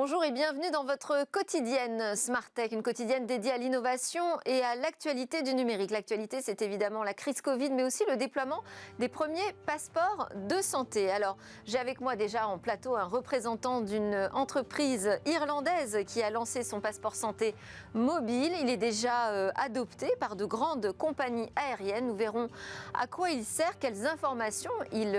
Bonjour et bienvenue dans votre quotidienne Smart Tech, une quotidienne dédiée à l'innovation et à l'actualité du numérique. L'actualité, c'est évidemment la crise Covid, mais aussi le déploiement des premiers passeports de santé. Alors, j'ai avec moi déjà en plateau un représentant d'une entreprise irlandaise qui a lancé son passeport santé mobile. Il est déjà adopté par de grandes compagnies aériennes. Nous verrons à quoi il sert, quelles informations il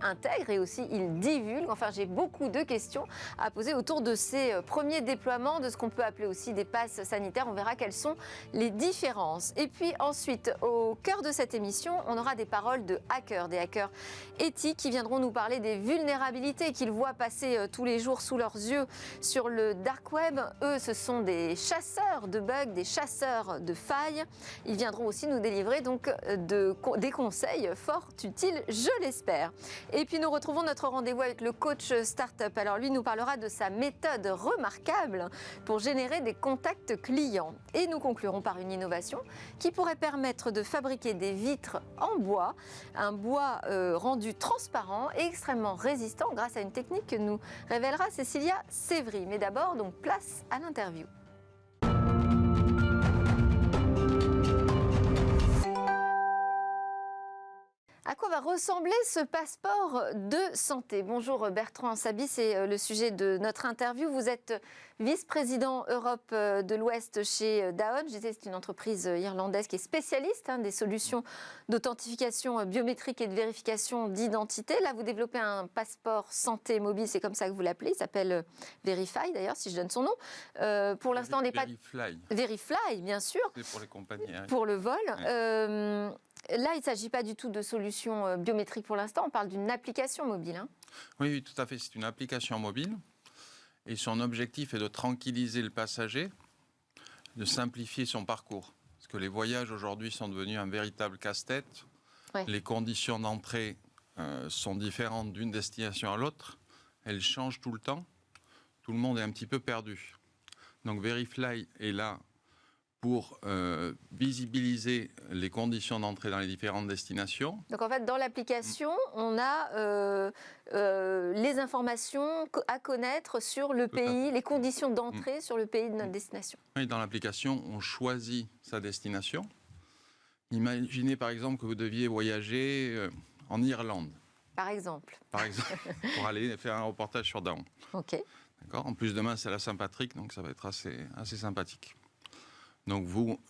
intègre et aussi il divulgue. Enfin, j'ai beaucoup de questions à poser autour de ces premiers déploiements de ce qu'on peut appeler aussi des passes sanitaires. On verra quelles sont les différences. Et puis ensuite, au cœur de cette émission, on aura des paroles de hackers, des hackers éthiques qui viendront nous parler des vulnérabilités qu'ils voient passer tous les jours sous leurs yeux sur le dark web. Eux, ce sont des chasseurs de bugs, des chasseurs de failles. Ils viendront aussi nous délivrer donc des conseils fort utiles, je l'espère. Et puis nous retrouvons notre rendez-vous avec le coach Startup. Alors lui nous parlera de sa méthode remarquable pour générer des contacts clients. Et nous conclurons par une innovation qui pourrait permettre de fabriquer des vitres en bois, un bois rendu transparent et extrêmement résistant grâce à une technique que nous révélera Cécilia Sévry. Mais d'abord, donc place à l'interview. À quoi va ressembler ce passeport de santé? Bonjour Bertrand Sabi, c'est le sujet de notre interview. Vous êtes vice-président Europe de l'Ouest chez Daon. C'est une entreprise irlandaise qui est spécialiste des solutions d'authentification biométrique et de vérification d'identité. Là, vous développez un passeport santé mobile, c'est comme ça que vous l'appelez. Il s'appelle Verify d'ailleurs, si je donne son nom. Pour l'instant, on n'est pas... Verify, bien sûr. C'est pour les compagnies aériennes. Pour le vol. Là, il ne s'agit pas du tout de solutions biométriques pour l'instant, on parle d'une application mobile. Oui, tout à fait, c'est une application mobile et son objectif est de tranquilliser le passager, de simplifier son parcours. Parce que les voyages aujourd'hui sont devenus un véritable casse-tête. Ouais. Les conditions d'entrée sont différentes d'une destination à l'autre, elles changent tout le temps, tout le monde est un petit peu perdu. Donc Verify est là pour visibiliser les conditions d'entrée dans les différentes destinations. Donc en fait, dans l'application, on a les informations à connaître sur le pays, les conditions d'entrée sur le pays de notre destination. Oui, dans l'application, on choisit sa destination. Imaginez par exemple que vous deviez voyager en Irlande. Par exemple. Par exemple, pour aller faire un reportage sur Daon. OK. D'accord. En plus, demain, c'est la Saint-Patrick, donc ça va être assez sympathique. Donc vous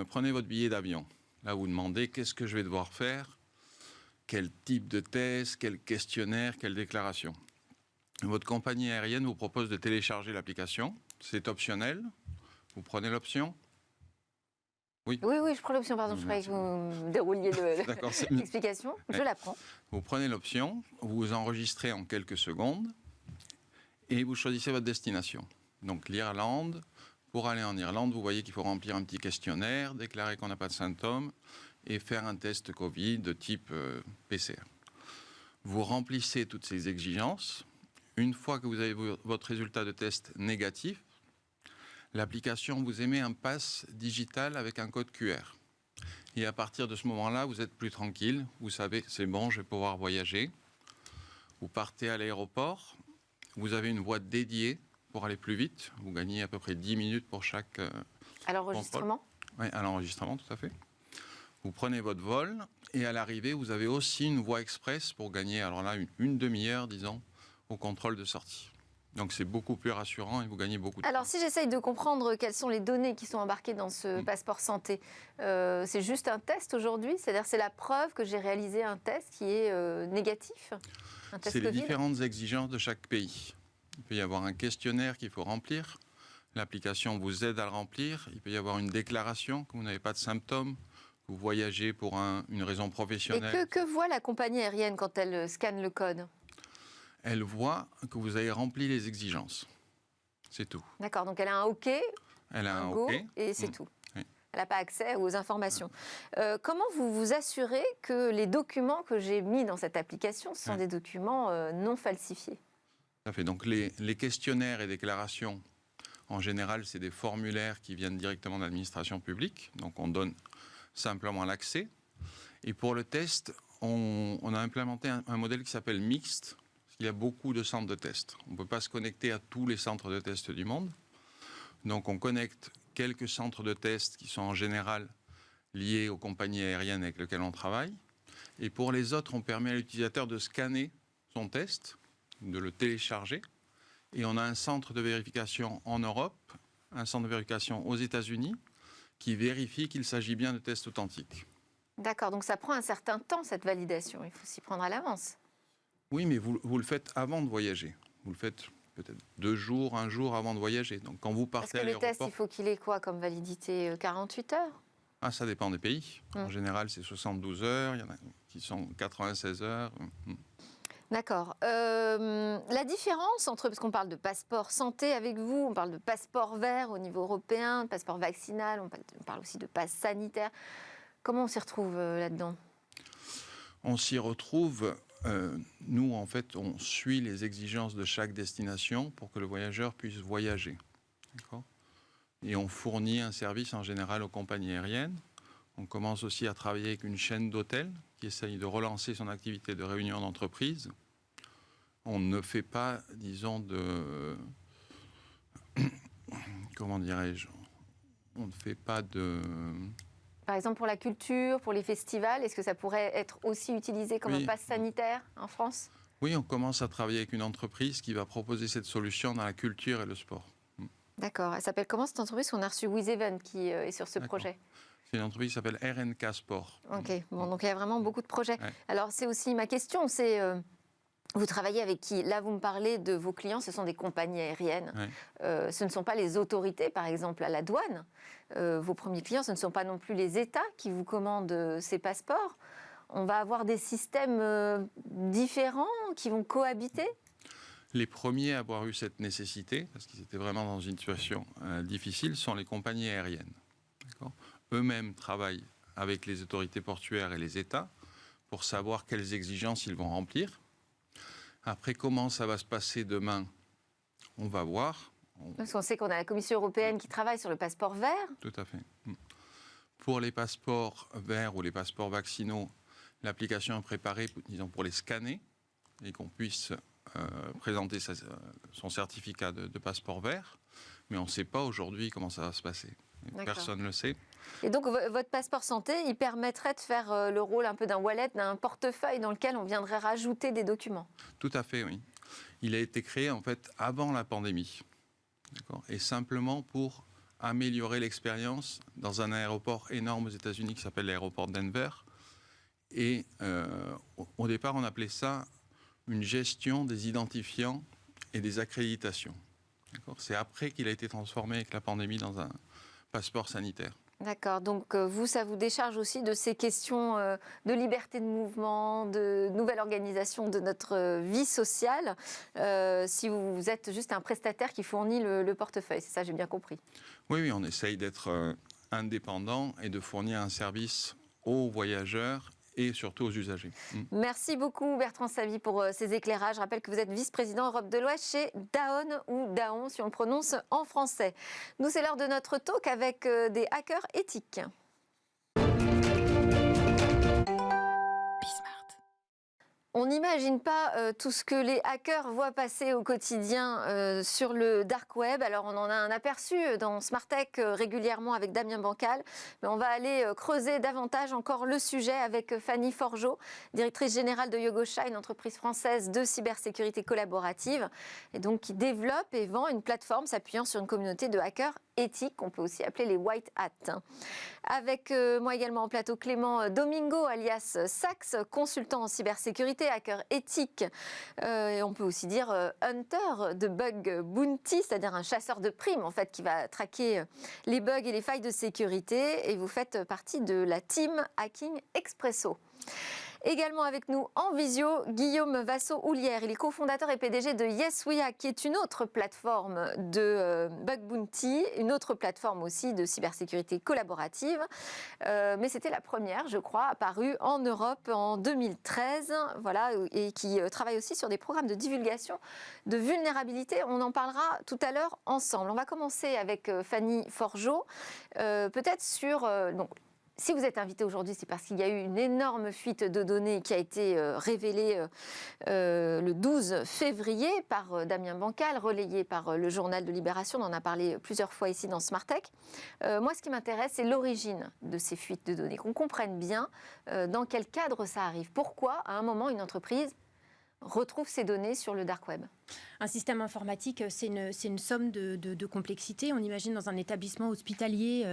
prenez votre billet d'avion. Là, vous demandez qu'est-ce que je vais devoir faire, quel type de test, quel questionnaire, quelle déclaration. Votre compagnie aérienne vous propose de télécharger l'application. C'est optionnel. Vous prenez l'option. Oui, je prends l'option. Pardon, je croyais que vous dérouliez l'explication. Je la prends. Vous prenez l'option, vous vous enregistrez en quelques secondes et vous choisissez votre destination. Donc l'Irlande. Pour aller en Irlande, vous voyez qu'il faut remplir un petit questionnaire, déclarer qu'on n'a pas de symptômes et faire un test Covid de type PCR. Vous remplissez toutes ces exigences. Une fois que vous avez votre résultat de test négatif, l'application vous émet un pass digital avec un code QR. Et à partir de ce moment-là, vous êtes plus tranquille. Vous savez, c'est bon, je vais pouvoir voyager. Vous partez à l'aéroport. Vous avez une boîte dédiée pour aller plus vite. Vous gagnez à peu près 10 minutes pour chaque à l'enregistrement. Oui, à l'enregistrement, tout à fait. Vous prenez votre vol et à l'arrivée, vous avez aussi une voie express pour gagner, alors là, une demi-heure, disons, au contrôle de sortie. Donc c'est beaucoup plus rassurant et vous gagnez beaucoup de temps. Alors si j'essaye de comprendre quelles sont les données qui sont embarquées dans ce passeport santé, c'est juste un test aujourd'hui? C'est-à-dire c'est la preuve que j'ai réalisé un test qui est négatif? C'est les différentes exigences de chaque pays. Il peut y avoir un questionnaire qu'il faut remplir. L'application vous aide à le remplir. Il peut y avoir une déclaration que vous n'avez pas de symptômes, que vous voyagez pour une raison professionnelle. Et que voit la compagnie aérienne quand elle scanne le code? Elle voit que vous avez rempli les exigences. C'est tout. D'accord, donc elle a un OK, elle a un go, OK. Et c'est tout. Oui. Elle n'a pas accès aux informations. Comment vous vous assurez que les documents que j'ai mis dans cette application sont des documents non falsifiés? Ça fait. Donc les questionnaires et déclarations, en général, c'est des formulaires qui viennent directement de l'administration publique. Donc on donne simplement l'accès. Et pour le test, on a implémenté un modèle qui s'appelle Mixed. Il y a beaucoup de centres de test. On ne peut pas se connecter à tous les centres de test du monde. Donc on connecte quelques centres de test qui sont en général liés aux compagnies aériennes avec lesquelles on travaille. Et pour les autres, on permet à l'utilisateur de scanner son test, de le télécharger. Et on a un centre de vérification en Europe, un centre de vérification aux États-Unis, qui vérifie qu'il s'agit bien de tests authentiques. D'accord, donc ça prend un certain temps, cette validation. Il faut s'y prendre à l'avance. Oui, mais vous le faites avant de voyager. Vous le faites peut-être 2 jours, 1 jour avant de voyager. Donc quand vous partez à l'aéroport... Parce que le test, il l'aéroport... faut qu'il ait quoi comme validité? 48 heures? Ah, ça dépend des pays. En général, c'est 72 heures. Il y en a qui sont 96 heures. D'accord. La différence entre, parce qu'on parle de passeport santé avec vous, on parle de passeport vert au niveau européen, de passeport vaccinal, on parle aussi de passe sanitaire. Comment on s'y retrouve là-dedans? On s'y retrouve, nous en fait, on suit les exigences de chaque destination pour que le voyageur puisse voyager. D'accord ? Et on fournit un service en général aux compagnies aériennes. On commence aussi à travailler avec une chaîne d'hôtels qui essaye de relancer son activité de réunion d'entreprise. On ne fait pas, disons, de... Comment dirais-je? On ne fait pas de... Par exemple, pour la culture, pour les festivals, est-ce que ça pourrait être aussi utilisé comme un pass sanitaire en France? Oui, on commence à travailler avec une entreprise qui va proposer cette solution dans la culture et le sport. D'accord. Elle s'appelle comment cette entreprise? On a reçu WizEvent qui est sur ce projet. C'est une entreprise qui s'appelle RNK Sport. Ok, bon, donc il y a vraiment beaucoup de projets. Ouais. Alors c'est aussi ma question, c'est... Vous travaillez avec qui? Là, vous me parlez de vos clients, ce sont des compagnies aériennes. Ouais. Ce ne sont pas les autorités, par exemple, à la douane. Vos premiers clients, ce ne sont pas non plus les États qui vous commandent ces passeports. On va avoir des systèmes différents qui vont cohabiter? Les premiers à avoir eu cette nécessité, parce qu'ils étaient vraiment dans une situation difficile, sont les compagnies aériennes. Eux-mêmes travaillent avec les autorités portuaires et les États pour savoir quelles exigences ils vont remplir. Après, comment ça va se passer demain? On va voir. Parce qu'on sait qu'on a la Commission européenne qui travaille sur le passeport vert. Tout à fait. Pour les passeports verts ou les passeports vaccinaux, l'application est préparée, disons, pour les scanner et qu'on puisse présenter son certificat de passeport vert. Mais on ne sait pas aujourd'hui comment ça va se passer. Personne ne le sait. Et donc, votre passeport santé, il permettrait de faire le rôle un peu d'un wallet, d'un portefeuille dans lequel on viendrait rajouter des documents? Tout à fait, oui. Il a été créé, en fait, avant la pandémie. Et simplement pour améliorer l'expérience dans un aéroport énorme aux États-Unis qui s'appelle l'aéroport Denver. Et au départ, on appelait ça une gestion des identifiants et des accréditations. C'est après qu'il a été transformé avec la pandémie dans un passeport sanitaire. D'accord, donc vous, ça vous décharge aussi de ces questions de liberté de mouvement, de nouvelle organisation de notre vie sociale, si vous êtes juste un prestataire qui fournit le portefeuille, c'est ça, j'ai bien compris? Oui, on essaye d'être indépendant et de fournir un service aux voyageurs et surtout aux usagers. Merci beaucoup Bertrand Savy pour ces éclairages. Je rappelle que vous êtes vice-président Europe de l'Ouest chez Daon ou Daon si on le prononce en français. Nous, c'est l'heure de notre talk avec des hackers éthiques. On n'imagine pas tout ce que les hackers voient passer au quotidien sur le dark web. Alors on en a un aperçu dans Smart Tech régulièrement avec Damien Bancal. Mais on va aller creuser davantage encore le sujet avec Fanny Forgeot, directrice générale de Yogosha, une entreprise française de cybersécurité collaborative, et donc qui développe et vend une plateforme s'appuyant sur une communauté de hackers éthiques, qu'on peut aussi appeler les white hats. Avec moi également en plateau Clément Domingo, alias Sax, consultant en cybersécurité, hacker éthique, et on peut aussi dire hunter de bug bounty, c'est-à-dire un chasseur de primes en fait, qui va traquer les bugs et les failles de sécurité, et vous faites partie de la team Hacking Expresso. Également avec nous en visio, Guillaume Vassaux-Houlière. Il est cofondateur et PDG de Yes We Hack, qui est une autre plateforme de bug bounty, une autre plateforme aussi de cybersécurité collaborative. Mais c'était la première, je crois, apparue en Europe en 2013, voilà, et qui travaille aussi sur des programmes de divulgation de vulnérabilité. On en parlera tout à l'heure ensemble. On va commencer avec Fanny Forgeot, peut-être sur... donc, Si vous êtes invité aujourd'hui, c'est parce qu'il y a eu une énorme fuite de données qui a été révélée le 12 février par Damien Bancal, relayée par le journal de Libération. On en a parlé plusieurs fois ici dans Smart Tech. Moi, ce qui m'intéresse, c'est l'origine de ces fuites de données, qu'on comprenne bien dans quel cadre ça arrive. Pourquoi, à un moment, une entreprise retrouve ces données sur le dark web? Un système informatique, c'est une somme de complexité. On imagine dans un établissement hospitalier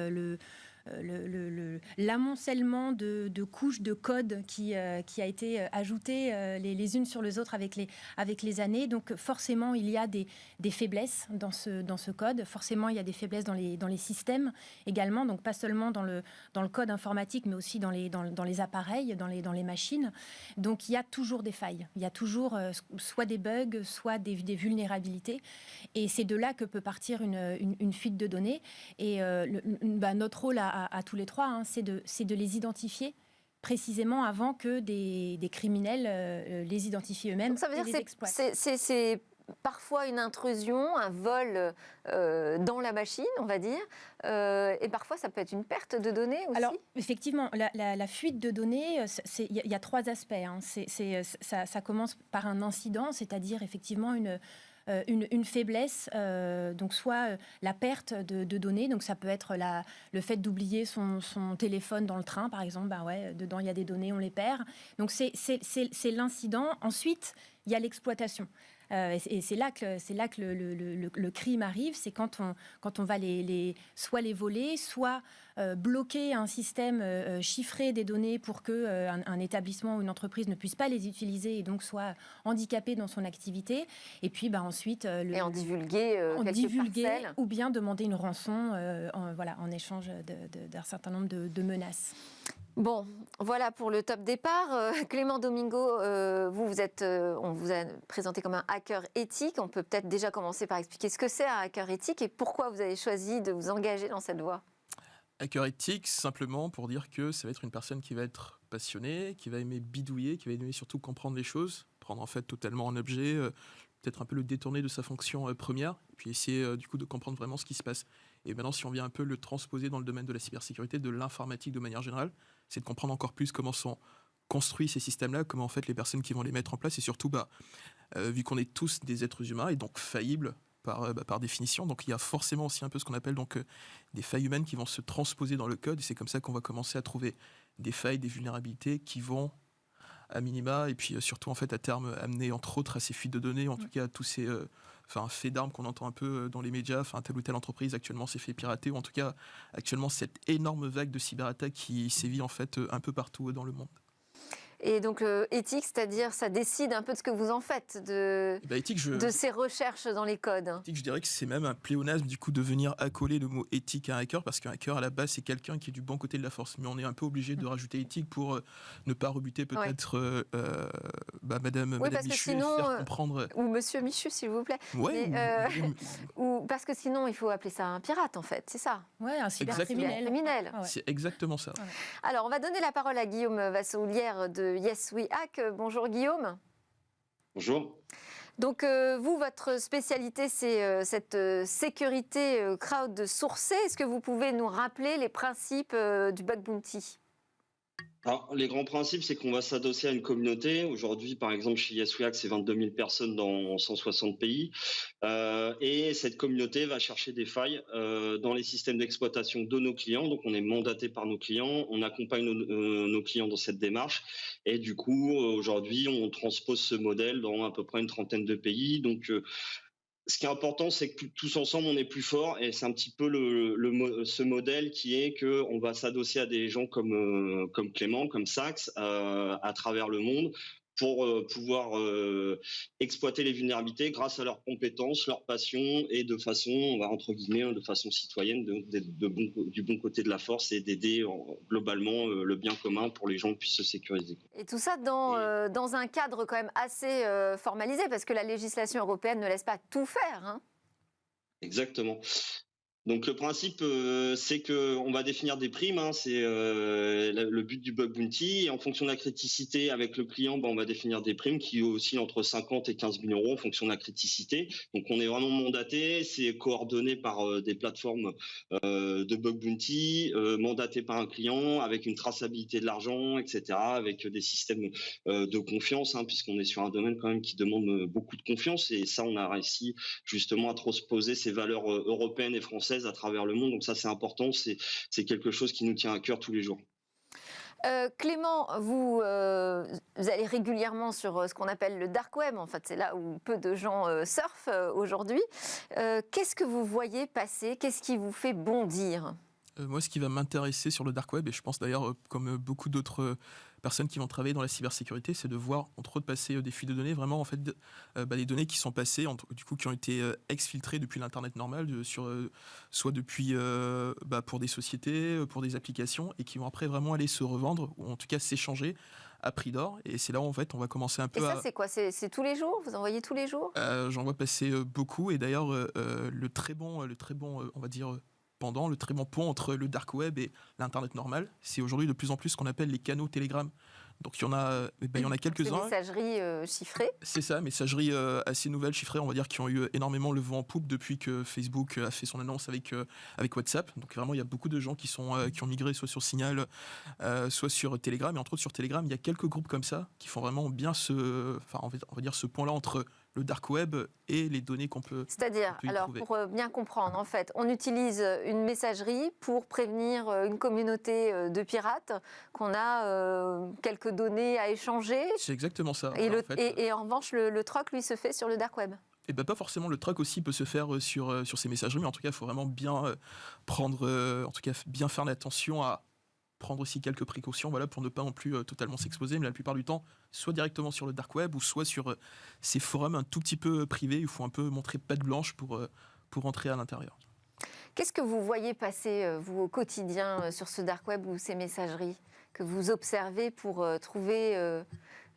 l'amoncellement de couches de code qui a été ajouté les unes sur les autres avec les années. Donc forcément, il y a des faiblesses dans ce code. Forcément, il y a des faiblesses dans les systèmes également. Donc pas seulement dans le code informatique, mais aussi dans les appareils, dans les machines. Donc il y a toujours des failles. Il y a toujours soit des bugs, soit des vulnérabilités. Et c'est de là que peut partir une fuite de données. Et notre rôle à tous les trois, c'est de les identifier précisément avant que des criminels les identifient eux-mêmes. Donc ça veut dire et les exploitent. C'est parfois une intrusion, un vol dans la machine, on va dire, et parfois ça peut être une perte de données aussi. Alors effectivement, la fuite de données, il y a trois aspects. Ça commence par un incident, c'est-à-dire effectivement une faiblesse, donc soit la perte de données, donc ça peut être le fait d'oublier son téléphone dans le train, par exemple, dedans il y a des données, on les perd. Donc c'est l'incident. Ensuite, il y a l'exploitation. Et c'est là que le crime arrive, c'est quand on va soit les voler, soit bloquer un système chiffré des données pour que un établissement ou une entreprise ne puisse pas les utiliser et donc soit handicapé dans son activité. Et puis ensuite et en divulguer parcelles. Ou bien demander une rançon en échange d'un certain nombre de menaces. Bon, voilà pour le top départ. Clément Domingo, on vous a présenté comme un hacker éthique. On peut peut-être déjà commencer par expliquer ce que c'est un hacker éthique et pourquoi vous avez choisi de vous engager dans cette voie. Hacker éthique, simplement pour dire que ça va être une personne qui va être passionnée, qui va aimer bidouiller, qui va aimer surtout comprendre les choses, prendre en fait totalement un objet, peut-être un peu le détourner de sa fonction première, puis essayer du coup de comprendre vraiment ce qui se passe. Et maintenant, si on vient un peu le transposer dans le domaine de la cybersécurité, de l'informatique de manière générale, c'est de comprendre encore plus comment sont construits ces systèmes-là, comment en fait les personnes qui vont les mettre en place, et surtout, vu qu'on est tous des êtres humains et donc faillibles par définition, donc il y a forcément aussi un peu ce qu'on appelle donc des failles humaines qui vont se transposer dans le code, et c'est comme ça qu'on va commencer à trouver des failles, des vulnérabilités qui vont à minima, et puis surtout en fait à terme amener entre autres à ces fuites de données, en tout cas à tous ces faits d'armes qu'on entend un peu dans les médias, telle ou telle entreprise actuellement s'est fait pirater, ou en tout cas actuellement cette énorme vague de cyberattaques qui sévit en fait un peu partout dans le monde. Et donc éthique, c'est-à-dire ça décide un peu de ce que vous en faites, de ces recherches dans les codes. Éthique, je dirais que c'est même un pléonasme du coup de venir accoler le mot éthique à un hacker, parce qu'un hacker à la base c'est quelqu'un qui est du bon côté de la force, mais on est un peu obligé de rajouter éthique pour ne pas rebuter peut-être Madame Michu, sinon, et faire comprendre... Ou Monsieur Michu s'il vous plaît. Ouais, ou parce que sinon il faut appeler ça un pirate en fait, c'est ça. Ouais, un cybercriminel. C'est exactement ça. Ouais. Alors on va donner la parole à Guillaume Vassoulière de Yes We Hack. Bonjour Guillaume. Bonjour. Donc vous, votre spécialité, c'est cette sécurité crowdsourcée. Est-ce que vous pouvez nous rappeler les principes du bug bounty ? Alors, les grands principes, c'est qu'on va s'adosser à une communauté. Aujourd'hui, par exemple, chez Yes We Hack, c'est 22 000 personnes dans 160 pays. Et cette communauté va chercher des failles dans les systèmes d'exploitation de nos clients. Donc, on est mandaté par nos clients. On accompagne nos clients dans cette démarche. Et du coup, aujourd'hui, on transpose ce modèle dans à peu près une trentaine de pays. Donc, ce qui est important, c'est que tous ensemble, on est plus fort, et c'est un petit peu ce modèle qui est qu'on va s'adosser à des gens comme Clément, comme Sax, à travers le monde, pour pouvoir exploiter les vulnérabilités grâce à leurs compétences, leur passion, et de façon, entre guillemets, de façon citoyenne, du bon côté de la force, et d'aider globalement le bien commun pour les gens qui puissent se sécuriser. Et tout ça dans un cadre quand même assez formalisé, parce que la législation européenne ne laisse pas tout faire. Hein. Exactement. Donc le principe, c'est que on va définir des primes, hein, c'est le but du bug bounty. Et en fonction de la criticité avec le client, on va définir des primes qui oscillent entre 50 et 15 000 euros en fonction de la criticité. Donc on est vraiment mandaté, c'est coordonné par des plateformes de bug bounty, mandaté par un client avec une traçabilité de l'argent, etc., avec des systèmes de confiance, hein, puisqu'on est sur un domaine quand même qui demande beaucoup de confiance. Et ça, on a réussi justement à transposer ces valeurs européennes et françaises à travers le monde. Donc ça, c'est important, c'est quelque chose qui nous tient à cœur tous les jours. Clément, vous allez régulièrement sur ce qu'on appelle le dark web. En fait, c'est là où peu de gens surfent aujourd'hui. Qu'est-ce que vous voyez passer? Qu'est-ce qui vous fait bondir? Moi, ce qui va m'intéresser sur le dark web, et je pense d'ailleurs comme beaucoup d'autres personnes qui vont travailler dans la cybersécurité, c'est de voir entre autres passer des fuites de données, vraiment en fait des données qui sont passées, du coup qui ont été exfiltrées depuis l'internet normal, soit depuis pour des sociétés, pour des applications, et qui vont après vraiment aller se revendre ou en tout cas s'échanger à prix d'or. Et c'est là où en fait on va commencer un peu. Et ça, c'est quoi? C'est tous les jours? Vous envoyez tous les jours? J'en vois passer beaucoup, et d'ailleurs le très bon, on va dire. Le très bon pont entre le dark web et l'internet normal, c'est aujourd'hui de plus en plus ce qu'on appelle les canaux Telegram. Donc il y en a quelques-uns. Messagerie chiffrée. C'est ça, messagerie assez nouvelle, chiffrée, on va dire, qui ont eu énormément le vent en poupe depuis que Facebook a fait son annonce avec WhatsApp. Donc vraiment, il y a beaucoup de gens qui ont migré soit sur Signal, soit sur Telegram. Et entre autres, sur Telegram, il y a quelques groupes comme ça qui font vraiment bien on va dire ce pont-là entre le dark web et les données qu'on peut. C'est-à-dire, alors trouver. pour bien comprendre, en fait, on utilise une messagerie pour prévenir une communauté de pirates qu'on a quelques données à échanger. C'est exactement ça. Et en revanche, le troc, lui, se fait sur le dark web. Et pas forcément, le track aussi peut se faire sur ces messageries, mais en tout cas, il faut vraiment bien bien faire attention à prendre aussi quelques précautions, pour ne pas non plus totalement s'exposer, mais la plupart du temps, soit directement sur le dark web, ou soit sur ces forums un tout petit peu privés, où il faut un peu montrer patte blanche pour entrer à l'intérieur. Qu'est-ce que vous voyez passer, vous, au quotidien, sur ce dark web ou ces messageries que vous observez pour trouver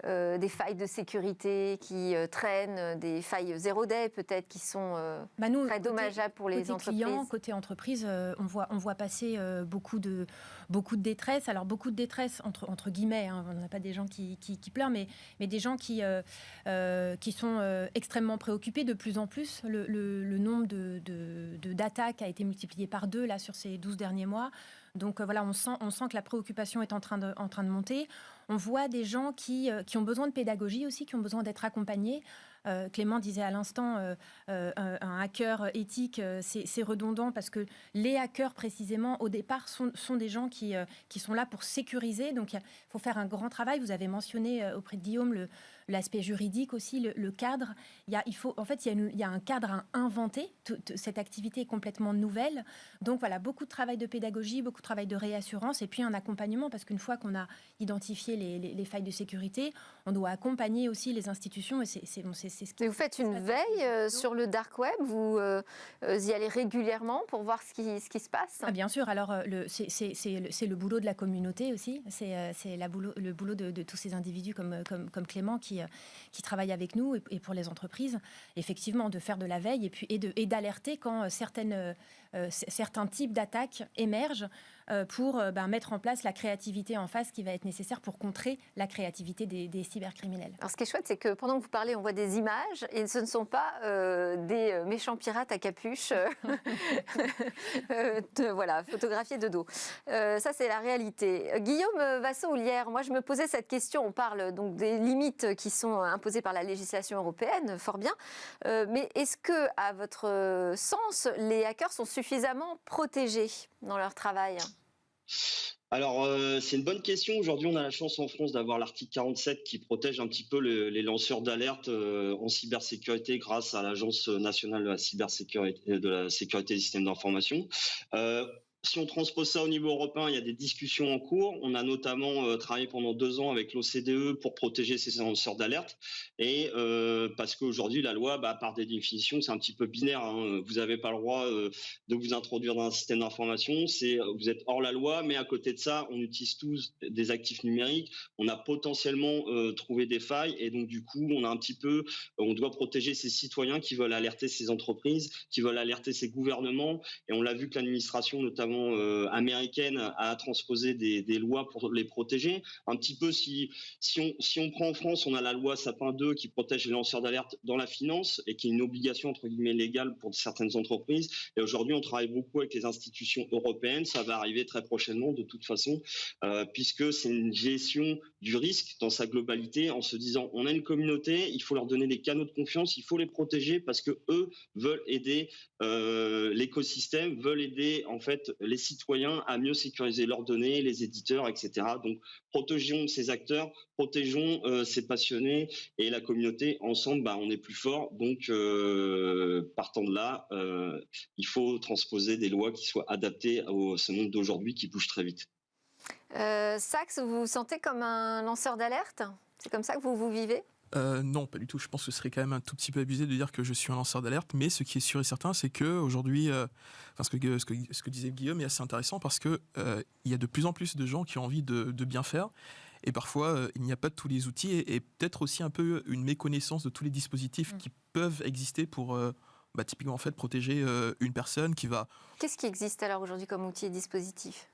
des failles de sécurité qui traînent, des failles zero day peut-être qui sont très dommageables pour les entreprises? Clients, côté entreprise, on voit passer beaucoup de détresse. Alors beaucoup de détresse entre guillemets, hein, on n'a pas des gens qui pleurent, mais des gens qui sont extrêmement préoccupés. De plus en plus, le nombre d'attaques a été multiplié par 2 là, sur ces 12 derniers mois. Donc on sent que la préoccupation est en train de monter. On voit des gens qui ont besoin de pédagogie aussi, qui ont besoin d'être accompagnés. Clément disait à l'instant, un hacker éthique, c'est redondant parce que les hackers, précisément, au départ, sont des gens qui sont là pour sécuriser. Donc, il faut faire un grand travail. Vous avez mentionné auprès de Guillaume l'aspect juridique aussi, le cadre. Il y a un cadre à inventer. Cette activité est complètement nouvelle. Donc, beaucoup de travail de pédagogie, beaucoup de travail de réassurance et puis un accompagnement parce qu'une fois qu'on a identifié les failles de sécurité, on doit accompagner aussi les institutions et c'est ce qui... Mais vous faites une veille sur le dark web, vous y allez régulièrement pour voir ce qui se passe? Bien sûr, alors c'est le boulot de la communauté aussi, c'est le boulot de tous ces individus comme Clément qui travaillent avec nous et pour les entreprises, effectivement, de faire de la veille et d'alerter quand certains types d'attaques émergent pour mettre en place la créativité en face qui va être nécessaire pour contrer la créativité des cybercriminels. Alors ce qui est chouette, c'est que pendant que vous parlez, on voit des images et ce ne sont pas des méchants pirates à capuche photographiés de dos. Ça, c'est la réalité. Guillaume Vassaux-Houlière, moi je me posais cette question, on parle donc des limites qui sont imposées par la législation européenne, fort bien, mais est-ce que, à votre sens, les hackers sont suffisamment protégés dans leur travail? Alors, c'est une bonne question. Aujourd'hui, on a la chance en France d'avoir l'article 47 qui protège un petit peu les lanceurs d'alerte en cybersécurité grâce à l'Agence nationale de la cybersécurité, de la sécurité des systèmes d'information. si on transpose ça au niveau européen, il y a des discussions en cours. On a notamment travaillé pendant 2 ans avec l'OCDE pour protéger ces lanceurs d'alerte. Et parce qu'aujourd'hui, la loi, par définition, c'est un petit peu binaire. Hein. Vous n'avez pas le droit de vous introduire dans un système d'information. Vous êtes hors la loi, mais à côté de ça, on utilise tous des actifs numériques. On a potentiellement trouvé des failles. Et donc, du coup, on doit protéger ces citoyens qui veulent alerter ces entreprises, qui veulent alerter ces gouvernements. Et on l'a vu que l'administration, notamment américaine, a transposé des lois pour les protéger. Un petit peu, si on prend en France, on a la loi Sapin 2 qui protège les lanceurs d'alerte dans la finance et qui est une obligation entre guillemets légale pour certaines entreprises. Et aujourd'hui, on travaille beaucoup avec les institutions européennes. Ça va arriver très prochainement de toute façon, puisque c'est une gestion du risque dans sa globalité, en se disant on a une communauté, il faut leur donner des canaux de confiance, il faut les protéger parce que eux veulent aider l'écosystème, veulent aider en fait les citoyens à mieux sécuriser leurs données, les éditeurs, etc. Donc protégeons ces acteurs, protégeons ces passionnés et la communauté. Ensemble, on est plus fort. Donc partant de là, il faut transposer des lois qui soient adaptées à ce monde d'aujourd'hui qui bouge très vite. Sax, vous vous sentez comme un lanceur d'alerte? C'est comme ça que vous vivez? Non, pas du tout. Je pense que ce serait quand même un tout petit peu abusé de dire que je suis un lanceur d'alerte. Mais ce qui est sûr et certain, c'est qu'aujourd'hui, ce que disait Guillaume est assez intéressant parce qu'il y a de plus en plus de gens qui ont envie de bien faire. Et parfois, il n'y a pas tous les outils et peut-être aussi un peu une méconnaissance de tous les dispositifs qui peuvent exister pour typiquement en fait, protéger une personne qui va... Qu'est-ce qui existe alors aujourd'hui comme outil et dispositif ?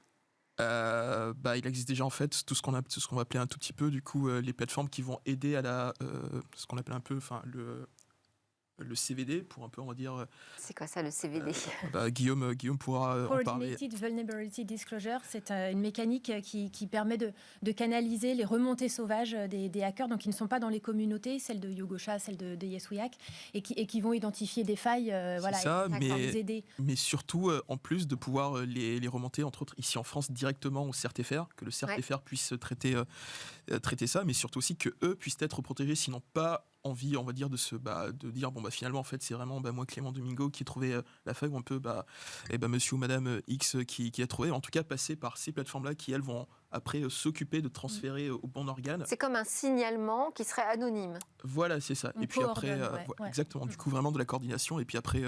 Il existe déjà en fait tout ce qu'on va appeler un tout petit peu du coup les plateformes qui vont aider à ce qu'on appelle un peu le CVD pour un peu on va dire. C'est quoi ça le CVD? Guillaume pourra en parler. Coordinated Vulnerability Disclosure, c'est une mécanique qui permet de canaliser les remontées sauvages des hackers, donc qui ne sont pas dans les communautés, celles de Yogosha, celles de Yes We Hack, et qui vont identifier des failles, les aider. Mais surtout en plus de pouvoir les remonter entre autres ici en France directement au CRTFR, que le CRTFR puisse traiter ça, mais surtout aussi que eux puissent être protégés, sinon pas envie, on va dire, de dire finalement en fait c'est vraiment moi Clément Domingo qui ai trouvé la faille, ou un peu monsieur ou madame X qui a trouvé, en tout cas passer par ces plateformes là qui elles vont après s'occuper de transférer au bon organe. C'est comme un signalement qui serait anonyme. Voilà, c'est ça. Et puis après exactement, du coup vraiment de la coordination, et puis après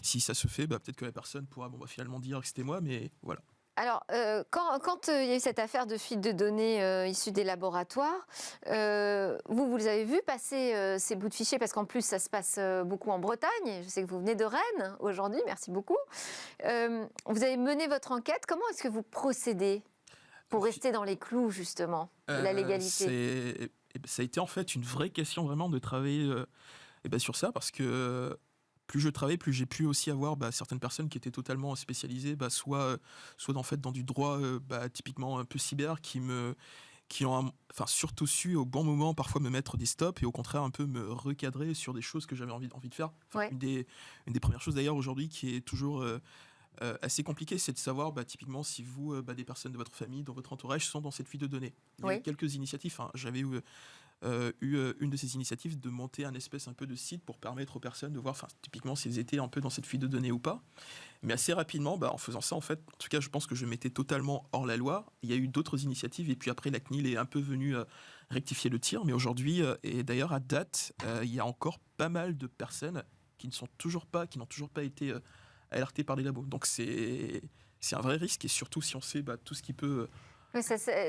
si ça se fait, peut-être que la personne pourra finalement dire que c'était moi, mais voilà. Alors, quand il y a eu cette affaire de fuite de données issues des laboratoires, vous les avez vu passer ces bouts de fichiers, parce qu'en plus, ça se passe beaucoup en Bretagne. Je sais que vous venez de Rennes aujourd'hui, merci beaucoup. Vous avez mené votre enquête. Comment est-ce que vous procédez pour rester dans les clous, justement, de la légalité? Ça a été en fait une vraie question vraiment de travailler sur ça, parce que... plus je travaillais, plus j'ai pu aussi avoir certaines personnes qui étaient totalement spécialisées, soit en fait dans du droit typiquement un peu cyber, qui ont surtout su au bon moment parfois me mettre des stops et au contraire un peu me recadrer sur des choses que j'avais envie de faire. Une des premières choses d'ailleurs aujourd'hui qui est toujours assez compliquée, c'est de savoir typiquement si vous, des personnes de votre famille, dans votre entourage sont dans cette fuite de données. Il y a eu quelques initiatives, j'avais eu une de ces initiatives de monter un espèce un peu de site pour permettre aux personnes de voir typiquement s'ils étaient un peu dans cette fuite de données ou pas. Mais assez rapidement, en faisant ça, en fait, en tout cas, je pense que je m'étais totalement hors la loi. Il y a eu d'autres initiatives et puis après, la CNIL est un peu venue rectifier le tir. Mais aujourd'hui, et d'ailleurs à date, il y a encore pas mal de personnes qui n'ont toujours pas été alertées par les labos. Donc c'est un vrai risque, et surtout si on sait tout ce qui peut... Mais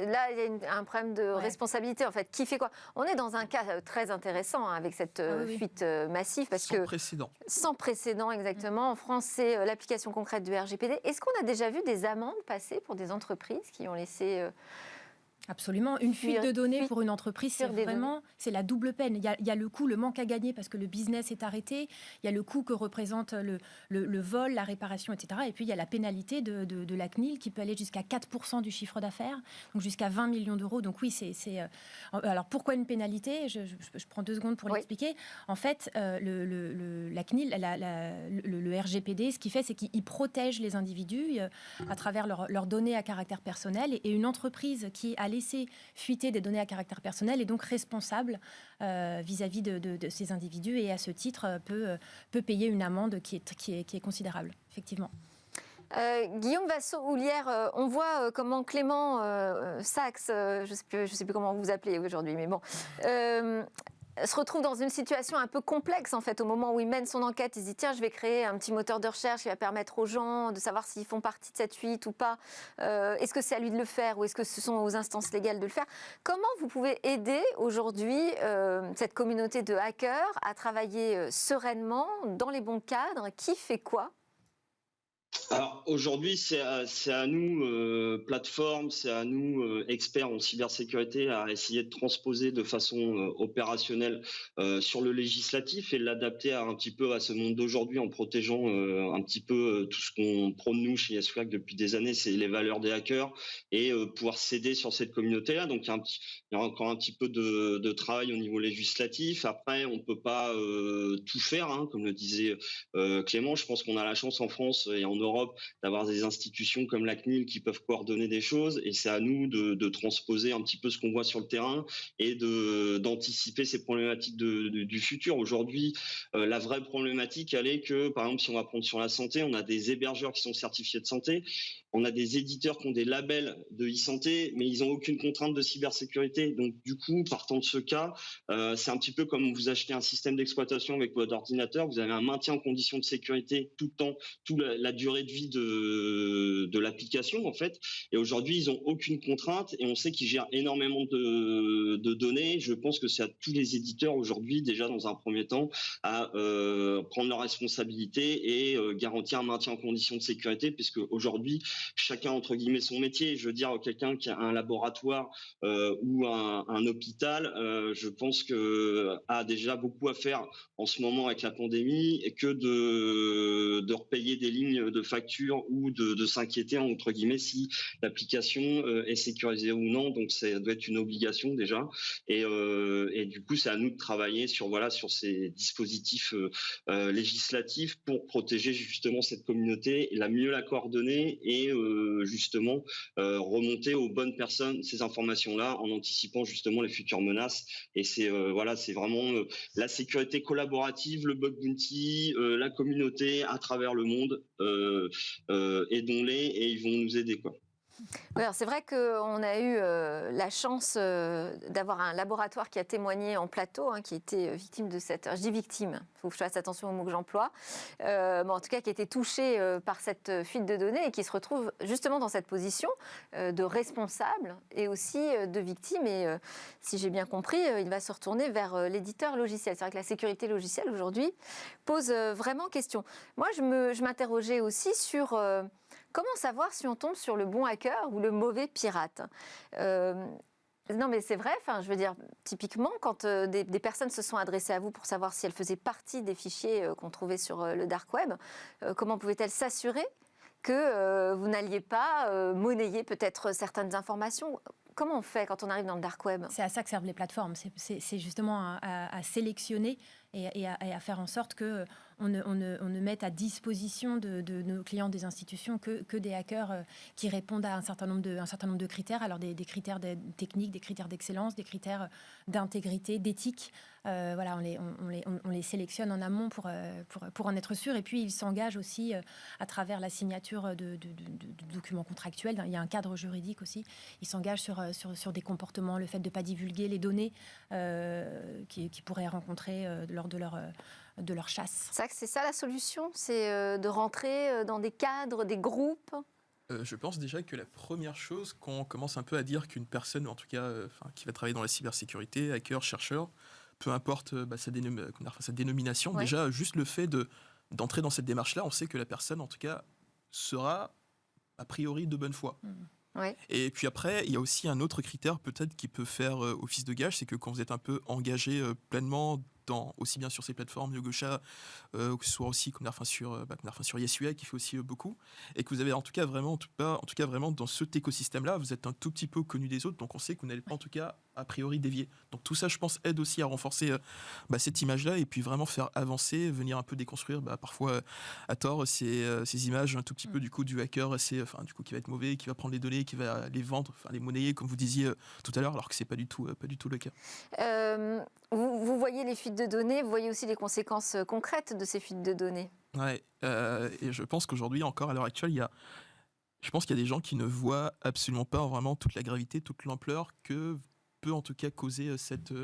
là, il y a un problème de responsabilité, en fait. Qui fait quoi? On est dans un cas très intéressant avec cette fuite massive. Sans précédent. Sans précédent, exactement. En France, c'est l'application concrète du RGPD. Est-ce qu'on a déjà vu des amendes passer pour des entreprises qui ont laissé... Absolument. Une fuite de données pour une entreprise, c'est la double peine. Il y a le coût, le manque à gagner parce que le business est arrêté. Il y a le coût que représente le vol, la réparation, etc. Et puis, il y a la pénalité de la CNIL qui peut aller jusqu'à 4% du chiffre d'affaires, donc jusqu'à 20 millions d'euros. Donc oui, Alors, pourquoi une pénalité? Je prends 2 secondes pour l'expliquer. En fait, la CNIL, le RGPD, ce qu'il fait, c'est qu'il protège les individus à travers leurs données à caractère personnel. Et une entreprise qui a laisser fuiter des données à caractère personnel est donc responsable vis-à-vis de ces individus, et à ce titre peut payer une amende qui est considérable, effectivement. Guillaume Vassaux-Houlière, on voit comment Clément Sachs, je ne sais plus comment vous appelez aujourd'hui, mais bon, se retrouve dans une situation un peu complexe en fait. Au moment où il mène son enquête, il se dit tiens, je vais créer un petit moteur de recherche qui va permettre aux gens de savoir s'ils font partie de cette fuite ou pas. Est-ce que c'est à lui de le faire ou est-ce que ce sont aux instances légales de le faire? Comment vous pouvez aider aujourd'hui cette communauté de hackers à travailler sereinement, dans les bons cadres? Qui fait quoi? Alors aujourd'hui, c'est à nous, plateforme, c'est à nous, experts en cybersécurité, à essayer de transposer de façon opérationnelle sur le législatif et l'adapter un petit peu à ce monde d'aujourd'hui en protégeant un petit peu tout ce qu'on prône nous chez YesFlag depuis des années, c'est les valeurs des hackers et pouvoir s'aider sur cette communauté-là. Donc il y a encore un petit peu de travail au niveau législatif. Après, on peut pas tout faire, hein, comme le disait Clément. Je pense qu'on a la chance en France et en Europe d'avoir des institutions comme la CNIL qui peuvent coordonner des choses et c'est à nous de transposer un petit peu ce qu'on voit sur le terrain et d'anticiper ces problématiques du futur. Aujourd'hui, la vraie problématique, elle est que, par exemple, si on va prendre sur la santé, on a des hébergeurs qui sont certifiés de santé, on a des éditeurs qui ont des labels de e-santé, mais ils n'ont aucune contrainte de cybersécurité. Donc, du coup, partant de ce cas, c'est un petit peu comme vous achetez un système d'exploitation avec votre ordinateur, vous avez un maintien en conditions de sécurité tout le temps, toute la durée de vie de l'application, en fait. Et aujourd'hui, ils n'ont aucune contrainte et on sait qu'ils gèrent énormément de données. Je pense que c'est à tous les éditeurs aujourd'hui, déjà dans un premier temps, à prendre leurs responsabilités et garantir un maintien en conditions de sécurité, puisque aujourd'hui, chacun entre guillemets son métier. Je veux dire, quelqu'un qui a un laboratoire ou un hôpital, je pense que a déjà beaucoup à faire en ce moment avec la pandémie et que de repayer des lignes de facture ou de s'inquiéter entre guillemets si l'application est sécurisée ou non. Donc ça doit être une obligation déjà. Et du coup, c'est à nous de travailler sur ces dispositifs législatifs pour protéger justement cette communauté, la mieux la coordonner et justement remonter aux bonnes personnes ces informations-là en anticipant justement les futures menaces. Et c'est vraiment la sécurité collaborative, le bug bounty, la communauté à travers le monde. Aidons-les et ils vont nous aider, quoi. Oui, alors c'est vrai qu'on a eu la chance d'avoir un laboratoire qui a témoigné en plateau, hein, qui était victime de cette... Je dis victime, il faut que je fasse attention aux mots que j'emploie, mais en tout cas qui a été touché par cette fuite de données et qui se retrouve justement dans cette position de responsable et aussi de victime. Et si j'ai bien compris, il va se retourner vers l'éditeur logiciel. C'est vrai que la sécurité logicielle aujourd'hui pose vraiment question. Moi, je m'interrogeais aussi sur... comment savoir si on tombe sur le bon hacker ou le mauvais pirate? Non, mais c'est vrai, je veux dire, typiquement, quand des personnes se sont adressées à vous pour savoir si elles faisaient partie des fichiers qu'on trouvait sur le dark web, comment pouvaient-elles s'assurer que vous n'alliez pas monnayer peut-être certaines informations? Comment on fait quand on arrive dans le dark web? C'est à ça que servent les plateformes. C'est justement à sélectionner et à faire en sorte qu'on ne mette à disposition de nos clients des institutions que des hackers qui répondent à un certain nombre de critères. Alors des critères techniques, des critères d'excellence, des critères d'intégrité, d'éthique. On les sélectionne en amont pour en être sûr. Et puis, ils s'engagent aussi à travers la signature de documents contractuels. Il y a un cadre juridique aussi. Ils s'engagent sur des comportements, le fait de ne pas divulguer les données qu'ils pourraient rencontrer lors de leur chasse. C'est ça la solution? C'est de rentrer dans des cadres, des groupes? Je pense déjà que la première chose, qu'on commence un peu à dire qu'une personne, ou en tout cas qui va travailler dans la cybersécurité, hacker, chercheur, peu importe sa dénomination, ouais. Déjà juste le fait d'entrer dans cette démarche-là, on sait que la personne en tout cas sera a priori de bonne foi. Ouais. Et puis après, il y a aussi un autre critère peut-être qui peut faire office de gage, c'est que quand vous êtes un peu engagé pleinement aussi bien sur ces plateformes Yogosha, que ce soit aussi sur YesUA qui fait aussi beaucoup, et que vous avez en tout cas vraiment dans cet écosystème-là, vous êtes un tout petit peu connu des autres, donc on sait que vous n'allez pas en tout cas a priori déviées. Donc tout ça, je pense, aide aussi à renforcer cette image-là et puis vraiment faire avancer, venir un peu déconstruire parfois à tort ces images un tout petit peu du coup du hacker du coup qui va être mauvais, qui va prendre les données, qui va les vendre, les monnayer comme vous disiez tout à l'heure, alors que c'est pas du tout le cas. Vous voyez les fuites de données, vous voyez aussi les conséquences concrètes de ces fuites de données. Ouais, et je pense qu'aujourd'hui encore à l'heure actuelle, je pense qu'il y a des gens qui ne voient absolument pas vraiment toute la gravité, toute l'ampleur que peut en tout cas causer cette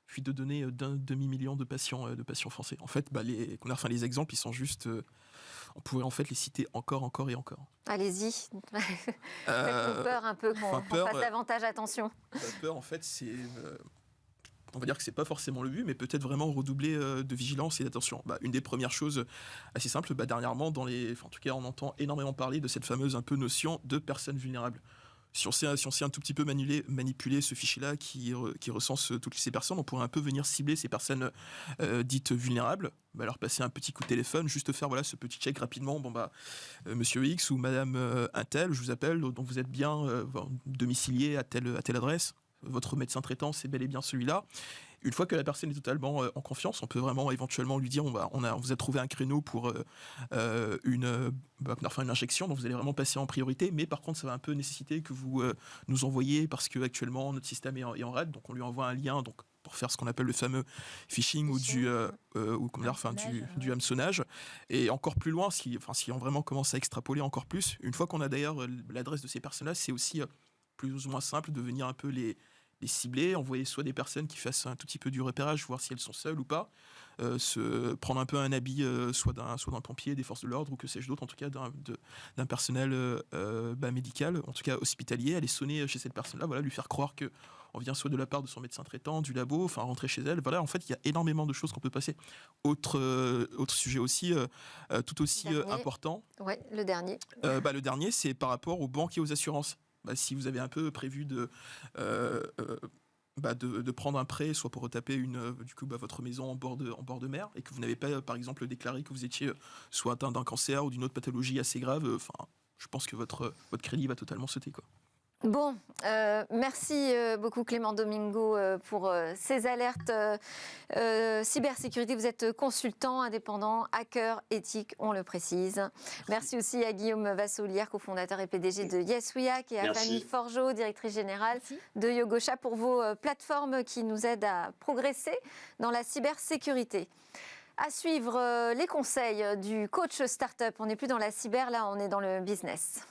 fuite de données d'un demi-million de patients français. En fait, les exemples, ils sont juste... on pourrait en fait les citer encore et encore. Allez-y, faites-nous peur un peu, qu'on fasse davantage attention. Peur, en fait, c'est... on va dire que c'est pas forcément le but, mais peut-être vraiment redoubler de vigilance et d'attention. Une des premières choses assez simples, dernièrement, en tout cas, on entend énormément parler de cette fameuse un peu notion de personnes vulnérables. Si on sait un tout petit peu manipuler ce fichier-là qui recense toutes ces personnes, on pourrait un peu venir cibler ces personnes dites vulnérables, leur passer un petit coup de téléphone, juste faire ce petit check rapidement. Monsieur X ou Madame Intel, je vous appelle, dont vous êtes bien domicilié à telle adresse. Votre médecin traitant, c'est bel et bien celui-là. Une fois que la personne est totalement en confiance, on peut vraiment éventuellement lui dire on vous a trouvé un créneau pour une injection dont vous allez vraiment passer en priorité, mais par contre ça va un peu nécessiter que vous nous envoyiez, parce que actuellement notre système est en rade, donc on lui envoie un lien pour faire ce qu'on appelle le fameux phishing ou du hameçonnage. Et encore plus loin, si on vraiment commence à extrapoler encore plus, une fois qu'on a d'ailleurs l'adresse de ces personnes-là, c'est aussi plus ou moins simple de venir un peu les cibler, envoyer soit des personnes qui fassent un tout petit peu du repérage, voir si elles sont seules ou pas, prendre un peu un habit soit d'un pompier, des forces de l'ordre ou que sais-je d'autre, en tout cas d'un personnel médical, en tout cas hospitalier, aller sonner chez cette personne-là, lui faire croire que on vient soit de la part de son médecin traitant, du labo, rentrer chez elle. En fait, il y a énormément de choses qu'on peut passer. Autre sujet aussi, tout aussi important. Ouais, le dernier. Le dernier, c'est par rapport aux banques et aux assurances. Si vous avez un peu prévu de prendre un prêt, soit pour retaper votre maison en bord de mer, et que vous n'avez pas, par exemple, déclaré que vous étiez soit atteint d'un cancer ou d'une autre pathologie assez grave, je pense que votre crédit va totalement sauter, quoi. Bon, merci beaucoup Clément Domingo pour ces alertes cybersécurité. Vous êtes consultant indépendant, hacker éthique, on le précise. Merci aussi à Guillaume Vassolière, cofondateur et PDG de Yes We Hack, et à Fanny Forgeot, directrice générale de Yogosha, pour vos plateformes qui nous aident à progresser dans la cybersécurité. À suivre les conseils du coach startup. On n'est plus dans la cyber, là on est dans le business.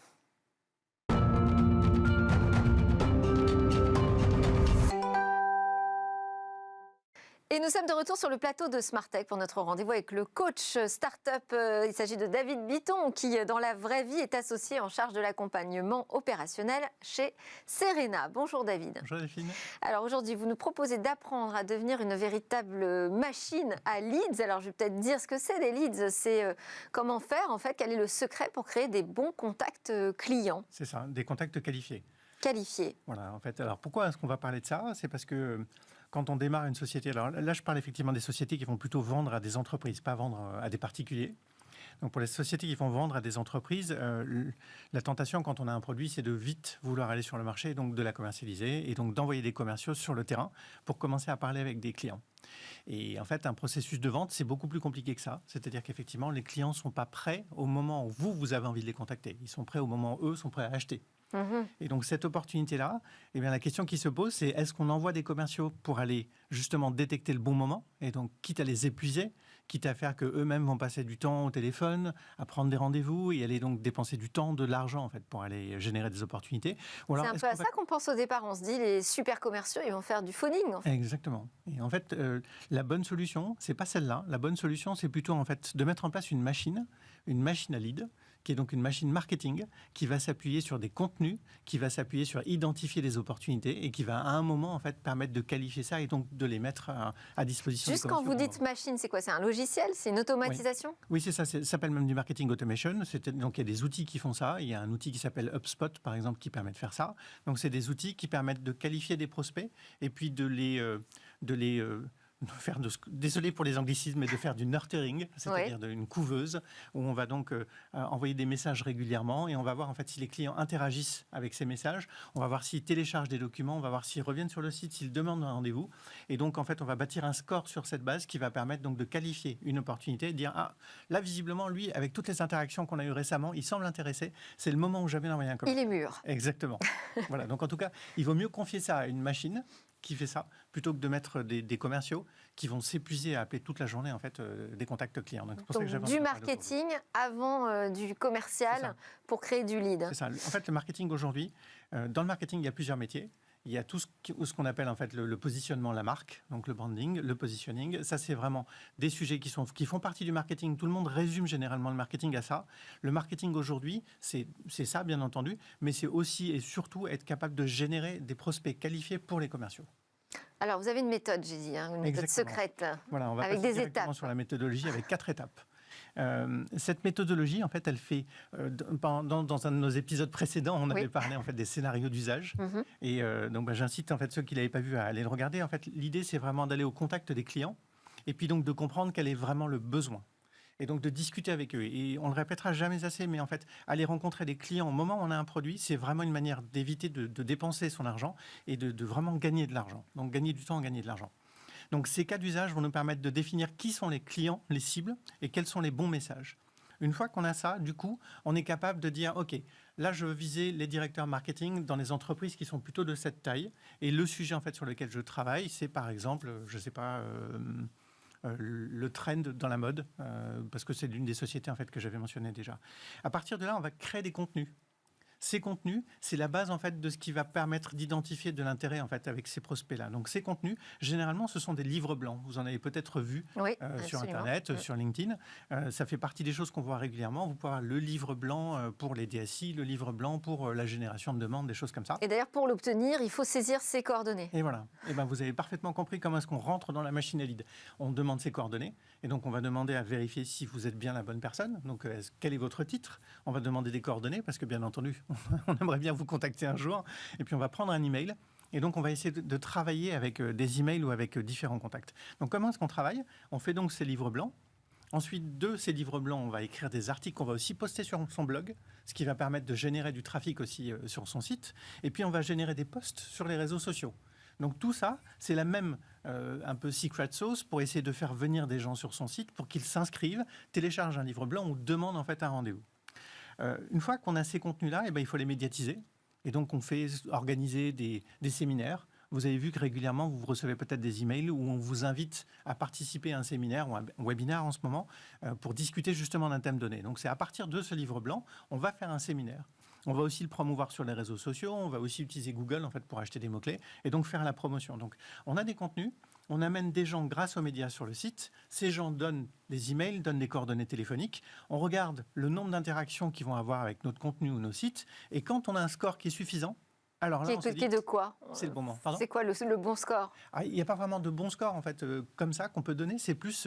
Et nous sommes de retour sur le plateau de Smartech pour notre rendez-vous avec le coach start-up. Il s'agit de David Bitton qui, dans la vraie vie, est associé en charge de l'accompagnement opérationnel chez Serena. Bonjour David. Bonjour Delphine. Alors aujourd'hui, vous nous proposez d'apprendre à devenir une véritable machine à leads. Alors je vais peut-être dire ce que c'est des leads. C'est comment faire en fait, quel est le secret pour créer des bons contacts clients. C'est ça, des contacts qualifiés. Qualifiés. Voilà, en fait. Alors pourquoi est-ce qu'on va parler de ça ? C'est parce que quand on démarre une société, alors là je parle effectivement des sociétés qui vont plutôt vendre à des entreprises, pas vendre à des particuliers. Donc pour les sociétés qui vont vendre à des entreprises, la tentation quand on a un produit, c'est de vite vouloir aller sur le marché, donc de la commercialiser et donc d'envoyer des commerciaux sur le terrain pour commencer à parler avec des clients. Et en fait, un processus de vente, c'est beaucoup plus compliqué que ça. C'est-à-dire qu'effectivement, les clients ne sont pas prêts au moment où vous avez envie de les contacter. Ils sont prêts au moment où eux sont prêts à acheter. Et donc cette opportunité-là, eh bien, la question qui se pose, c'est est-ce qu'on envoie des commerciaux pour aller justement détecter le bon moment, et donc quitte à les épuiser, quitte à faire qu'eux-mêmes vont passer du temps au téléphone, à prendre des rendez-vous et aller donc dépenser du temps, de l'argent en fait, pour aller générer des opportunités. C'est un peu à ça qu'on pense au départ. On se dit les super commerciaux, ils vont faire du phoning. En fait. Exactement. Et en fait, la bonne solution, c'est pas celle-là. La bonne solution, c'est plutôt en fait de mettre en place une machine à lead, qui est donc une machine marketing qui va s'appuyer sur des contenus, qui va s'appuyer sur identifier des opportunités et qui va à un moment en fait permettre de qualifier ça et donc de les mettre à disposition. Juste quand vous dites machine, c'est quoi ? C'est un logiciel ? C'est une automatisation ? Oui, c'est ça. Ça s'appelle même du marketing automation. Donc il y a des outils qui font ça. Il y a un outil qui s'appelle HubSpot par exemple qui permet de faire ça. Donc c'est des outils qui permettent de qualifier des prospects et puis de désolé pour les anglicismes, mais de faire du nurturing, c'est-à-dire une couveuse, où on va donc envoyer des messages régulièrement et on va voir en fait si les clients interagissent avec ces messages, on va voir s'ils téléchargent des documents, on va voir s'ils reviennent sur le site, s'ils demandent un rendez-vous. Et donc en fait, on va bâtir un score sur cette base qui va permettre donc de qualifier une opportunité et de dire là visiblement lui, avec toutes les interactions qu'on a eues récemment, il semble intéressé. C'est le moment où j'avais envoyé un commentaire. Il est mûr. Exactement. Voilà. Donc en tout cas, il vaut mieux confier ça à une machine qui fait ça, plutôt que de mettre des commerciaux qui vont s'épuiser à appeler toute la journée en fait des contacts clients. Donc du marketing avant du commercial pour créer du lead. C'est ça. En fait, le marketing aujourd'hui, dans le marketing, il y a plusieurs métiers. Il y a tout ce qu'on appelle en fait le positionnement, la marque, donc le branding, le positioning. Ça, c'est vraiment des sujets qui font partie du marketing. Tout le monde résume généralement le marketing à ça. Le marketing aujourd'hui, c'est ça, bien entendu, mais c'est aussi et surtout être capable de générer des prospects qualifiés pour les commerciaux. Alors, vous avez une méthode, j'ai dit, une méthode secrète, voilà, on va avec passer des étapes. sur la méthodologie avec 4 étapes. Cette méthodologie, en fait, elle fait dans un de nos épisodes précédents, on avait parlé en fait des scénarios d'usage. Et donc, j'incite en fait ceux qui l'avaient pas vu à aller le regarder. En fait, l'idée, c'est vraiment d'aller au contact des clients et puis donc de comprendre quel est vraiment le besoin. Et donc de discuter avec eux. Et on le répétera jamais assez, mais en fait, aller rencontrer des clients au moment où on a un produit, c'est vraiment une manière d'éviter de dépenser son argent et de vraiment gagner de l'argent. Donc gagner du temps, gagner de l'argent. Donc ces cas d'usage vont nous permettre de définir qui sont les clients, les cibles, et quels sont les bons messages. Une fois qu'on a ça, du coup, on est capable de dire, OK, là, je veux viser les directeurs marketing dans les entreprises qui sont plutôt de cette taille. Et le sujet, en fait, sur lequel je travaille, c'est par exemple, je ne sais pas, le trend dans la mode, parce que c'est l'une des sociétés, en fait, que j'avais mentionné déjà. À partir de là, on va créer des contenus. Ces contenus, c'est la base en fait de ce qui va permettre d'identifier de l'intérêt en fait avec ces prospects-là. Donc ces contenus, généralement, ce sont des livres blancs. Vous en avez peut-être vu sur Internet, sur LinkedIn. Ça fait partie des choses qu'on voit régulièrement. Vous pouvez avoir le livre blanc pour les DSI, le livre blanc pour la génération de demandes, des choses comme ça. Et d'ailleurs, pour l'obtenir, il faut saisir ses coordonnées. Et voilà. Et ben, vous avez parfaitement compris comment est-ce qu'on rentre dans la machine à lead. On demande ses coordonnées. Et donc, on va demander à vérifier si vous êtes bien la bonne personne. Donc, quel est votre titre? On va demander des coordonnées parce que, bien entendu, on aimerait bien vous contacter un jour. Et puis, on va prendre un email. Et donc, on va essayer de travailler avec des emails ou avec différents contacts. Donc, comment est-ce qu'on travaille? On fait donc ces livres blancs. Ensuite, de ces livres blancs, on va écrire des articles qu'on va aussi poster sur son blog, ce qui va permettre de générer du trafic aussi sur son site. Et puis, on va générer des posts sur les réseaux sociaux. Donc tout ça, c'est la même un peu secret sauce pour essayer de faire venir des gens sur son site pour qu'ils s'inscrivent, téléchargent un livre blanc ou demandent en fait un rendez-vous. Une fois qu'on a ces contenus-là, il faut les médiatiser. Et donc on fait organiser des séminaires. Vous avez vu que régulièrement, vous recevez peut-être des emails où on vous invite à participer à un séminaire ou un webinaire en ce moment pour discuter justement d'un thème donné. Donc c'est à partir de ce livre blanc, on va faire un séminaire. On va aussi le promouvoir sur les réseaux sociaux. On va aussi utiliser Google en fait, pour acheter des mots-clés et donc faire la promotion. Donc, on a des contenus. On amène des gens grâce aux médias sur le site. Ces gens donnent des emails, donnent des coordonnées téléphoniques. On regarde le nombre d'interactions qu'ils vont avoir avec notre contenu ou nos sites. Et quand on a un score qui est suffisant, alors là, qui est de quoi? C'est le bon moment. C'est quoi le bon score? Il n'y a pas vraiment de bon score en fait comme ça qu'on peut donner. C'est plus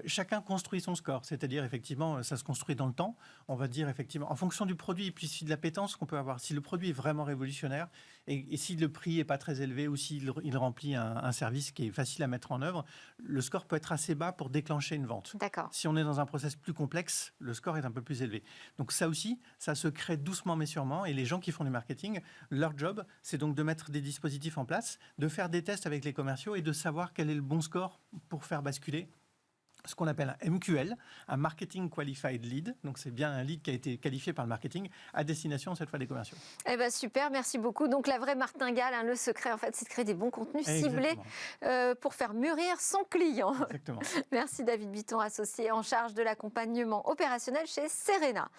chacun construit son score. C'est-à-dire effectivement, ça se construit dans le temps. On va dire effectivement en fonction du produit et puis de l'appétence qu'on peut avoir. Si le produit est vraiment révolutionnaire et si le prix est pas très élevé ou s'il remplit un service qui est facile à mettre en œuvre, le score peut être assez bas pour déclencher une vente. D'accord. Si on est dans un process plus complexe, le score est un peu plus élevé. Donc ça aussi, ça se crée doucement mais sûrement. Et les gens qui font du marketing, leur job, c'est donc de mettre des dispositifs en place, de faire des tests avec les commerciaux et de savoir quel est le bon score pour faire basculer ce qu'on appelle un MQL, un Marketing Qualified Lead. Donc, c'est bien un lead qui a été qualifié par le marketing à destination, cette fois, des commerciaux. Eh bien, super, merci beaucoup. Donc, la vraie martingale, le secret, en fait, c'est de créer des bons contenus ciblés pour faire mûrir son client. Exactement. Merci, David Bitton, associé en charge de l'accompagnement opérationnel chez Serena.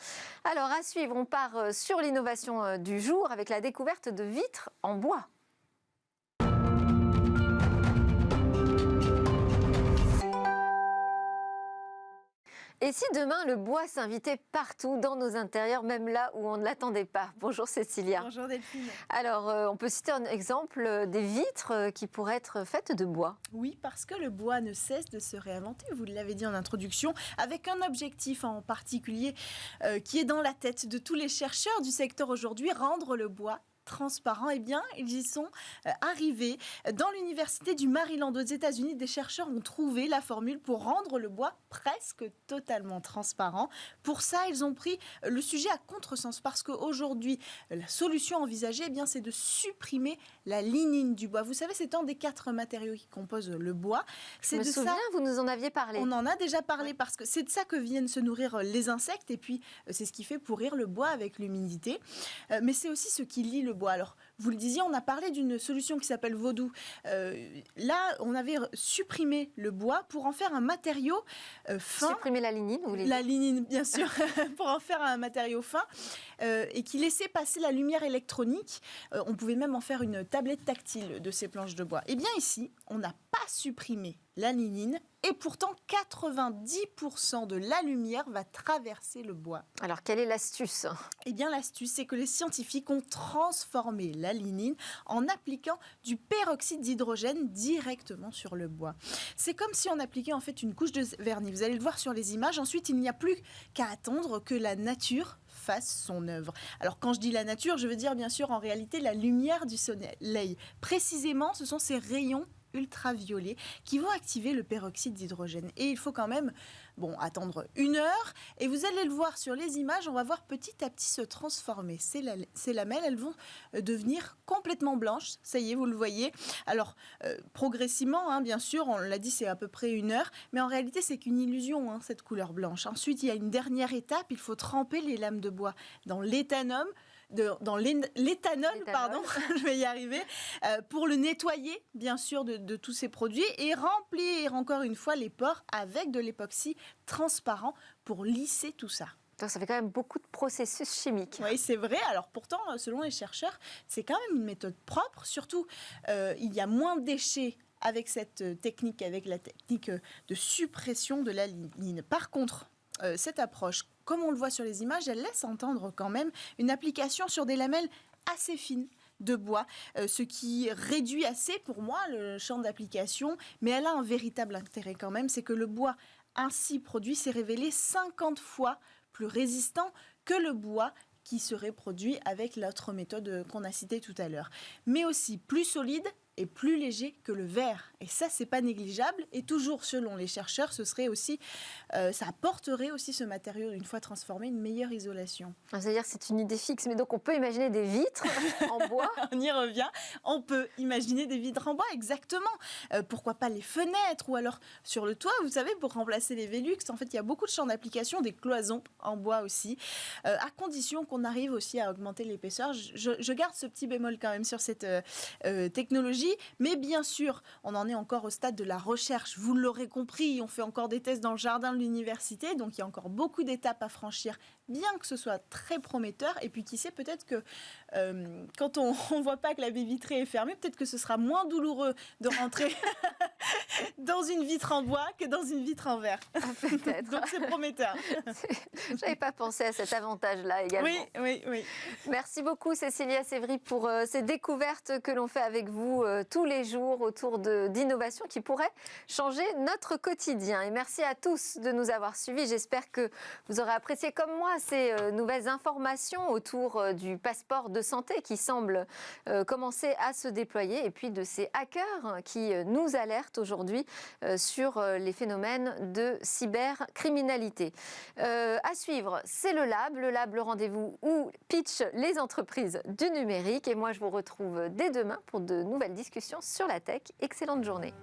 Alors, à suivre, on part sur l'innovation du jour avec la découverte de vitres en bois. Et si demain, le bois s'invitait partout dans nos intérieurs, même là où on ne l'attendait pas? Bonjour Cécilia. Bonjour Delphine. Alors, on peut citer un exemple des vitres qui pourraient être faites de bois. Oui, parce que le bois ne cesse de se réinventer, vous l'avez dit en introduction, avec un objectif en particulier qui est dans la tête de tous les chercheurs du secteur aujourd'hui, rendre le bois transparent, eh bien, ils y sont arrivés. Dans l'université du Maryland aux États-Unis, des chercheurs ont trouvé la formule pour rendre le bois presque totalement transparent. Pour ça, ils ont pris le sujet à contresens parce qu'aujourd'hui, la solution envisagée, eh bien, c'est de supprimer la lignine du bois. Vous savez, c'est un des 4 matériaux qui composent le bois. Je me souviens, vous nous en aviez parlé. On en a déjà parlé parce que c'est de ça que viennent se nourrir les insectes et puis c'est ce qui fait pourrir le bois avec l'humidité. Mais c'est aussi ce qui lie le bois. Alors, vous le disiez, on a parlé d'une solution qui s'appelle Vaudou. Là, on avait supprimé le bois pour en faire un matériau fin. Supprimer la lignine, vous voulez dire ? La lignine, bien sûr, pour en faire un matériau fin et qui laissait passer la lumière électronique. On pouvait même en faire une tablette tactile de ces planches de bois. Eh bien ici, on n'a pas supprimé la lignine et pourtant 90% de la lumière va traverser le bois. Alors, quelle est l'astuce ? Eh bien, l'astuce, c'est que les scientifiques ont transformé la lignine en appliquant du peroxyde d'hydrogène directement sur le bois. C'est comme si on appliquait en fait une couche de vernis. Vous allez le voir sur les images. Ensuite, il n'y a plus qu'à attendre que la nature fasse son œuvre. Alors, quand je dis la nature, je veux dire bien sûr en réalité la lumière du soleil. Précisément, ce sont ces rayons ultraviolets qui vont activer le peroxyde d'hydrogène. Et il faut quand même attendre 1 heure. Et vous allez le voir sur les images, on va voir petit à petit se transformer. Ces lamelles, elles vont devenir complètement blanches. Ça y est, vous le voyez. Alors, progressivement, bien sûr, on l'a dit, c'est à peu près 1 heure. Mais en réalité, c'est qu'une illusion, cette couleur blanche. Ensuite, il y a une dernière étape. Il faut tremper les lames de bois dans l'éthanol, pardon, je vais y arriver, pour le nettoyer, bien sûr, de tous ces produits et remplir encore une fois les pores avec de l'époxy transparent pour lisser tout ça. Donc, ça fait quand même beaucoup de processus chimiques. Oui, c'est vrai. Alors pourtant, selon les chercheurs, c'est quand même une méthode propre. Surtout, il y a moins de déchets avec cette technique, avec la technique de suppression de la lignine. Par contre, cette approche, comme on le voit sur les images, elle laisse entendre quand même une application sur des lamelles assez fines de bois, ce qui réduit assez pour moi le champ d'application, mais elle a un véritable intérêt quand même, c'est que le bois ainsi produit s'est révélé 50 fois plus résistant que le bois qui serait produit avec l'autre méthode qu'on a citée tout à l'heure, mais aussi plus solide et plus léger que le verre. Et ça, c'est pas négligeable. Et toujours selon les chercheurs, ce serait aussi, ça apporterait aussi ce matériau, une fois transformé, une meilleure isolation. C'est-à-dire que c'est une idée fixe, mais donc on peut imaginer des vitres en bois. On y revient. On peut imaginer des vitres en bois, exactement. Pourquoi pas les fenêtres ou alors sur le toit, vous savez, pour remplacer les Velux. En fait, il y a beaucoup de champs d'application, des cloisons en bois aussi, à condition qu'on arrive aussi à augmenter l'épaisseur. Je garde ce petit bémol quand même sur cette technologie. Mais bien sûr, on en est encore au stade de la recherche. Vous l'aurez compris, on fait encore des tests dans le jardin de l'université, donc il y a encore beaucoup d'étapes à franchir, bien que ce soit très prometteur. Et puis qui sait, peut-être que quand on ne voit pas que la baie vitrée est fermée, peut-être que ce sera moins douloureux de rentrer dans une vitre en bois que dans une vitre en verre. Peut-être. Donc c'est prometteur. Je n'avais pas pensé à cet avantage-là également. Oui. Merci beaucoup Cécilia Sévry pour ces découvertes que l'on fait avec vous tous les jours autour d'innovations qui pourraient changer notre quotidien. Et merci à tous de nous avoir suivis. J'espère que vous aurez apprécié comme moi ces nouvelles informations autour du passeport de santé qui semble commencer à se déployer et puis de ces hackers qui nous alertent aujourd'hui sur les phénomènes de cybercriminalité. À suivre, c'est le Lab, le rendez-vous où pitchent les entreprises du numérique. Et moi, je vous retrouve dès demain pour de nouvelles discussions sur la tech. Excellente journée.